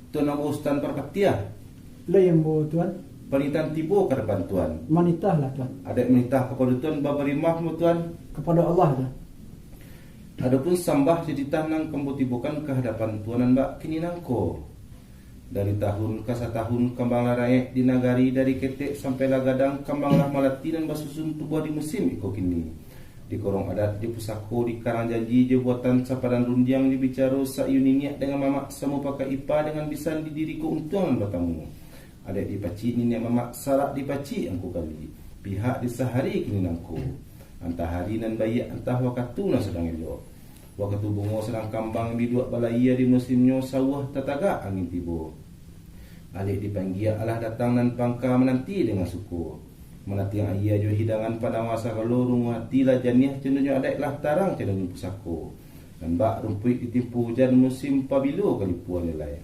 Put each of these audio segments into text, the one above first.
Tuan Abu Ustan Perkatiah. Lah yang bo tuan. Panitan tibo ke depan tuan. Manitah lah tuan. Ada menitah kepada tuan baberimah mu tuan. Kepada Allah tuan. Adapun sambah cerita nang kembu tibukan ke hadapan tuanan mbak kini nangko. Dari tahun ke tahun kembang larai di nagari dari ketek sampai lagadang kembang lah malati dan basusun tubuh di musim iko kini. Di korong adat di pusako di karang janji je buatan sapadan rundiang dibicaro sa yuniniak dengan mamak samu pakai ipa dengan bisan di diriku untungan batamu. Ada di paci ni mamak sarak di paci angku kali. Pihak di sehari kini nangku. Antah hari nan bayi antah wakatu na sedang elok. Waktu bungo sedang kambang di dua balaya di musimnya sawah tataga angin tibo. Alik dipanggil Allah datang nan pangka menanti dengan suku. Menanti yang ayah jo hidangan panawasa kalau rumah tila janiah cenderung adek lah tarang cenderung pusako. Dan bak rumput ditimpu hujan musim pabilo kali puan nilai.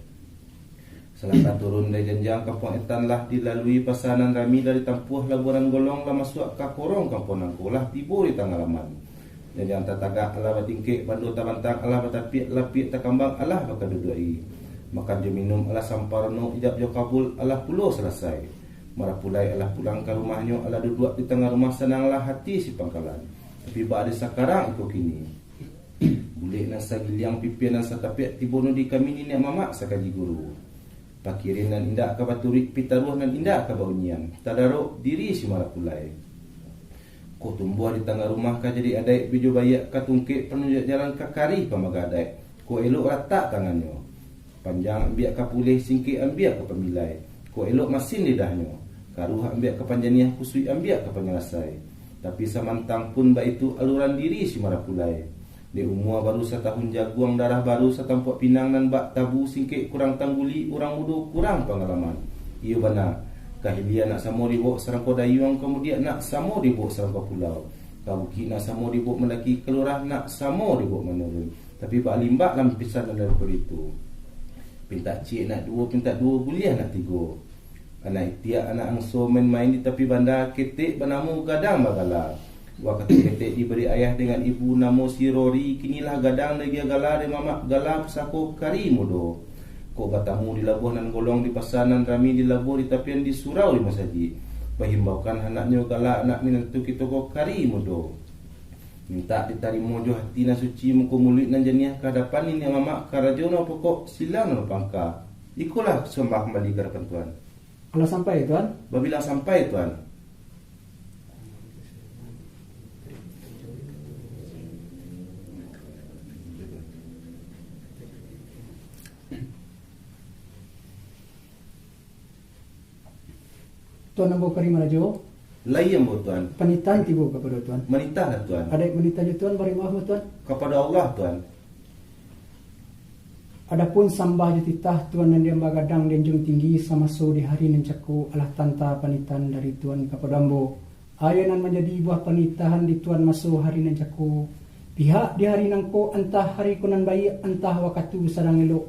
Selangkah turun dari jenjang kampung etan lah dilalui pasanan rami dari tampuh laburan golong lah masuk ke korong kampung nangkulah tibo di tanggalaman. Dan yang tataga Allah batingkik bandu tabantang Allah batapik lapik takambang Allah bakadudui. Makan je minum Allah samparno ijab jo kabul Allah pulo selesai. Marapulai Allah pulang ke rumahnya Allah duduk di tengah rumah senanglah hati si pangkalan. Tapi ba'da sakarang iko kini. Bulik nan sagiliang pipian nan satapiak tibono di kami ni mamak sakaji guru. Pakirin nan indak ka baturik pitaruh nan indak ka baunyian. Tadaruk diri si marapulai. Ko tumbuh di tengah rumah ka jadi adai bijo bayak ka tungkik penunjuk jalan ka kari pamagadai. Ko elok rata tangannya. Panjang ambiak ka pulih singkik ambiak ka pemilai. Ko elok masin lidahnya. Karuh ambiak kepanjaniah kusui ambiak kepanjelasai. Tapi samantang pun ba itu aluran diri si marapulai. Di umur baru setahun jaguang darah baru setampuk pinang nan bak tabu singkik kurang tangguli urang mudu kurang pengalaman. Iyo bana kahilia nak samo dibok serangko dayuang kemudian nak samo dibok serangko pulau. Kauki nak samo dibok mendaki kelurah nak samo dibok menurun. Tapi bak limbak lampisan daripada itu. Pinta cik nak dua, pinta dua buliah nak tiga. Anak itiak anak angso main-main di tepi bandar ketek bernamu gadang bagala. Waktu ketek diberi ayah dengan ibu namo si Rory. Kinilah gadang lagi gala de mamak gala pesako kari mudo. Ko batamu di labuh nan golong di pasanan rami di labuh di tapian di surau di masjid. Bahimbaukan anaknya gala anak minantu kita ko kari mudo. Minta ditarimo jo hati na suci muko mulut nan janiah kehadapan ini mamak karajono pokok silang no pangka. Ikulah sembah kembali ke hadapan Tuhan. Kalau sampai tuan. Babila sampai tuan. Tuan nambo kari marajo. Layam bo tuan. Panitan tibo kepada tuan. Menitah lah tuan. Ada menitah tuan bari maaf tuan. Kepada Allah tuan. Adapun sambah jutitah tuan dan dia bagadang dan jung tinggi sama so di hari nencaku alah tanta panitan dari tuan kapadambo. Ayanan menjadi buah panitahan di tuan masuk hari nencaku. Pihak di hari nangko entah hari kunan bayi entah wakatu sadang elok.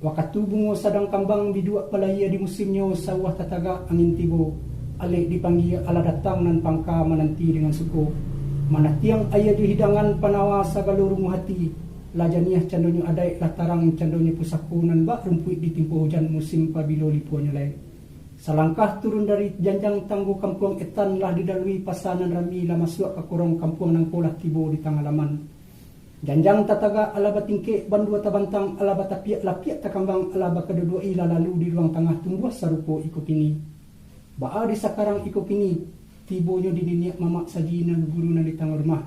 Wakatu bungo sadang kambang bidua pelaya di musimnya sawah tataga angin tibo. Alik dipanggil ala datang nan pangka menanti dengan suku. Mana tiang ayah di hidangan panawa sagalurung hati. Lajaniah candonya adai latarang candonya pusaku nan bak rumput ditimpa hujan musim pabilo lipuannya lai. Salangkah turun dari janjang tangguh kampung etan lah didalui pasanan rami lah masuk ke korong kampung nang polah tibo di tanggalaman. Janjang tataga ala batingke bandua tabantang ala batapiak lapiak takambang ala bakadudua ila lalu di ruang tengah tumbuh sarupo iko kini. Baa di sakarang iko kini tibonya di niniak mamak sajina guru na di tangga rumah.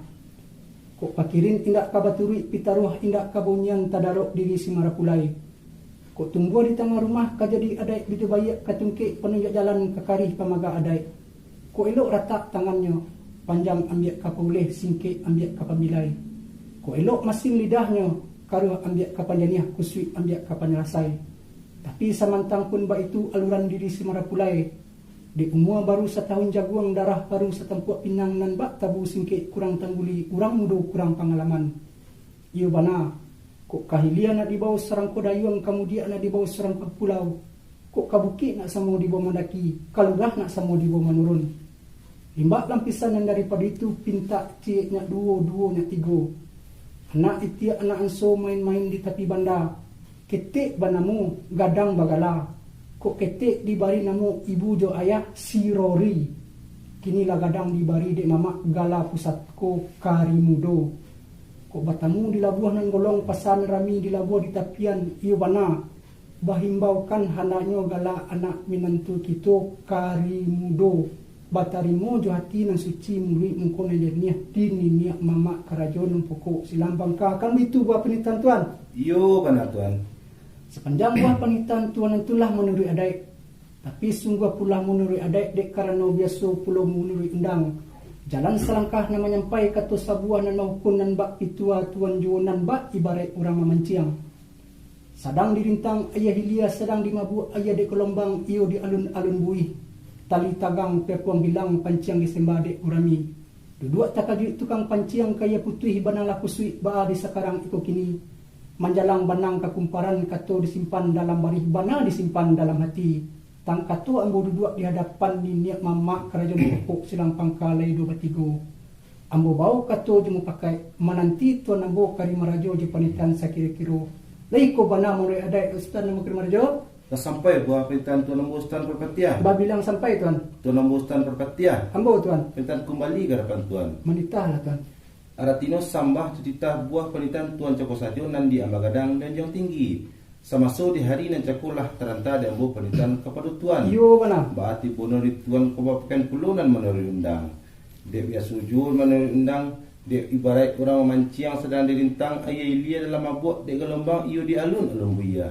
Kok pakirin tindak kabaturi pitaruh indak kabunyan tadarok diri si marapulai. Kok tumbuh di tengah rumah kajadi adai bidu bayak katungke penunjuk jalan kekari pamaga adai. Kok elok rata tangannya panjang ambiak kapuleh singke ambiak kapamilai. Kok elok masing lidahnya karuh ambiak kapanjaniah kusui ambiak kapanyelasai. Tapi samantang pun ba itu aluran diri si marapulai. Di umur baru setahun jaguang darah baru setempuk pinang nan bak tabu singkit kurang tangguli urang mudo kurang pengalaman. Iyo bana kok kahilia nak dibawa serang kodayuang kemudian nak dibawa serang pulau. Kok kabukit nak samo dibawa mendaki kalurah nak samo dibawa menurun. Limbak lampisan yang daripada itu pinta cik nyak duo nyak tigo. Anak itiak anak anso main-main di tepi bandar. ketik banamu gadang bagala, kok ketik dibari namu ibu jo ayah sirori, kinilah gadang dibari dek mama gala pusatku karimudo, kok batamu dilabuh nan golong pasan rami dilabuh di tapian iyo bana, bahimbaukan hanaknya gala anak minantu kita karimudo, batarimu jo hati nan suci muli mengkona jernih dini niak mama karajon pokok silambang kan itu buah penitan tuan. Iyo bana tuan. Sepanjang buah penitan tuan itulah menurut adai, tapi sungguh pula menurut adai dek karena biasa pulau menurut undang. Jalan selangkah nama nyampai kata sabuah nan mahukun nan bak pitua tuan juanan bak ibarat orang memanciang. Sadang dirintang ayah hilia sedang dimabu ayah dek kelombang iyo di alun-alun buih. Tali tagang pepuang bilang panciang disembah dek urami. Duduk takajui tukang panciang kaya putih banang laku suik ba di sekarang iko kini. Manjalang banang kakumparan kato disimpan dalam barih bana disimpan dalam hati. Tang kato ambo duduk di hadapan ni niat mama kerajaan pokok silang pangkalai 2 3. Ambo bau kato jemu pakai menanti tuan ambo kari marajo je panitan sakira-kiro. Laiko bana mulai ada ustaz nama kari marajo. Dah sampai buah penitan tuan ambo Ustaz Perpatia. Ba bilang sampai tuan. Tuan ambo Ustaz Perpatia. Ambo tuan. Penitan kembali ke hadapan tuan. Menitahlah tuan. Aratino sambah cerita buah penitan tuan Cako Sajo nan di Ambagadang dan Jong Tinggi. Samaso di hari nan cakulah teranta dan buah penitan kepada tuan. Iyo mana? Baati ponori tuan kebapakan pulunan menurut undang. Dek biasa sujud menurut undang. Dek ibarat orang memancing sedang dirintang ayah ilia dalam mabuk dek gelombang iyo di alun-alun buia.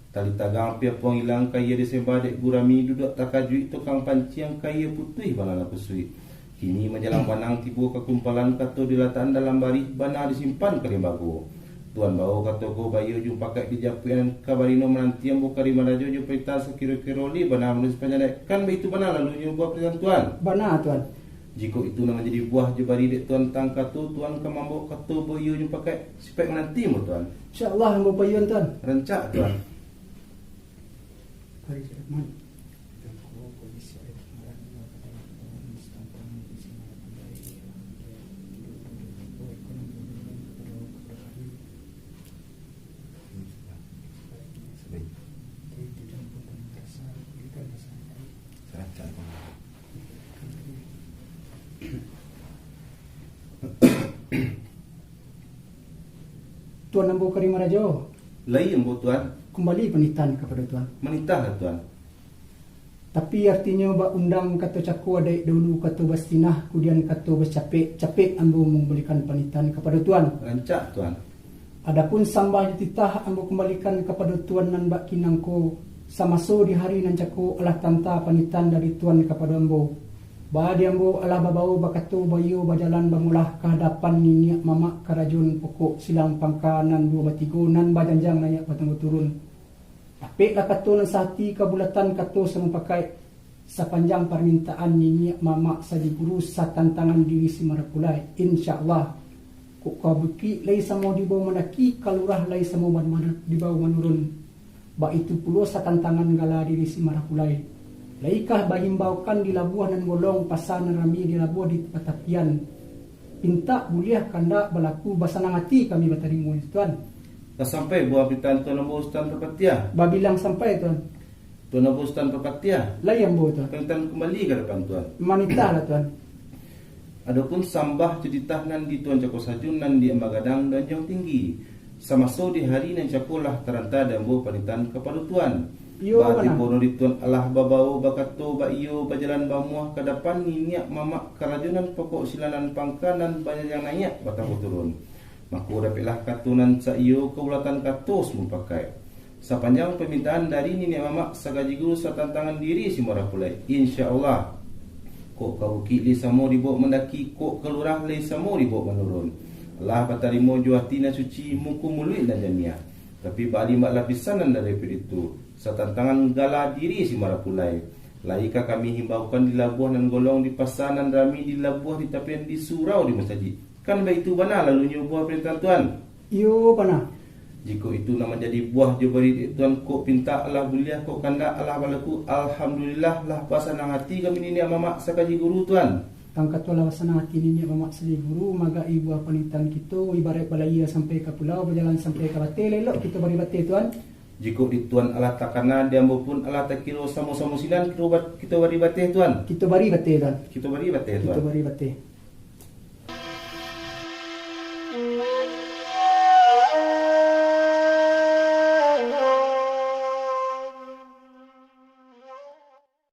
Tali tagang pia puang hilang kaya disembah dek gurami duduk takajui tukang pancing kaya putih balana kusui. Kini menjelang banang tibu kekumpulan kato dilataan dalam barih bana disimpan ke lembago. Tuan bau kato ko bayu jumpa kak di japian kabarino menanti yang buka di manajo ju perintah sekiro-kiro li bana menulis panjang kan itu bana lalu ju buah perintah tuan. Bana tuan. Jika itu nama jadi buah jebari dek tuan tang kato tuan kemambo kato bayu jumpa kak spek menanti mu tuan. InsyaAllah ambo payun tuan. Rencak tuan. Hari Jumat. Tuan ambo kari marajo. Lai ambo tuan. Kembali penitan kepada tuan. Menitah lah tuan. Tapi artinya ba undang kata caku ada dulu kata bastinah kemudian kata bercapek ambo memberikan penitan kepada tuan. Rencak tuan. Adapun sambah titah ambo kembalikan kepada tuan nan bak kinangko samaso di hari nan caku alah tanta penitan dari tuan kepada ambo. Ba di ambo alah babau bakato bayo bajalan bamulah ke hadapan ni mama karajun pokok silang pangkanan 2 3 nan bajanjang nanya patang turun. Tapi lah kato nan sahati kabulatan kato sama pakai sepanjang permintaan ni mama saji guru satantangan diri si marapulai insyaallah kok kabuki lai samo di bawah manaki kalurah lai samo mana di bawah manurun ba itu puluh satantangan gala diri si marapulai. Laikah bahimbaukan di labuah nan golong pasan rami di labuah di patapian. Pinta buliah kanda berlaku basanang hati kami batarimu tuan. Dah sampai buah penitan tuan ambo Ustaz Perpatia. Ba bilang sampai tuan. Tuan ambo Ustaz Perpatia. Layam bo tuan. Penitan kembali ke depan tuan. Manita lah tuan. Adapun sambah cerita nan di tuan Cako Sajun nan di Ambagadang dan Jong Tinggi. Samaso di hari nan cakulah teranta dan buah penitan kepada tuan. Yo Bati mana? pono di tuan Allah babau bakato ba iyo bajalan bamuah ke depan niat mama kerajunan pokok silanan pangkanan banyak yang naik batang turun. Maku dapatlah katunan sa iyo keulatan katos mupakai. Sepanjang permintaan dari niat mama sagaji guru satantangan diri si marah pulai. Insyaallah. Kok kau kili samo dibawa mendaki kok kelurah lai samo dibawa menurun. Allah batarimo juatina suci muku mului dan jamiah. Tapi bali mak lapisanan dari itu satantangan gala diri si marapulai. Laika kami himbaukan di labuah dan golong di pasanan rami di labuah di tapian di surau di masjid. Kan baik itu bana lalu buah perintah tuan. Yo pana. Jika itu nama jadi buah jebari tuan kok pinta Allah buliah kok kanda Allah balaku alhamdulillah lah pasanang hati kami ni mama sakaji guru tuan. Tangkat wala wasana hati ni mama sedi guru maga ibu panitan kita ibarat balaya sampai ke pulau berjalan sampai ke bate lelok kita bari bate tuan. Jika di Tuan Allah takana dia pun Allah takiro sama-sama sinan kita bari bateh Tuan. Kita bari bate Tuan. Kita bari bateh Kita Tuan. bari bate.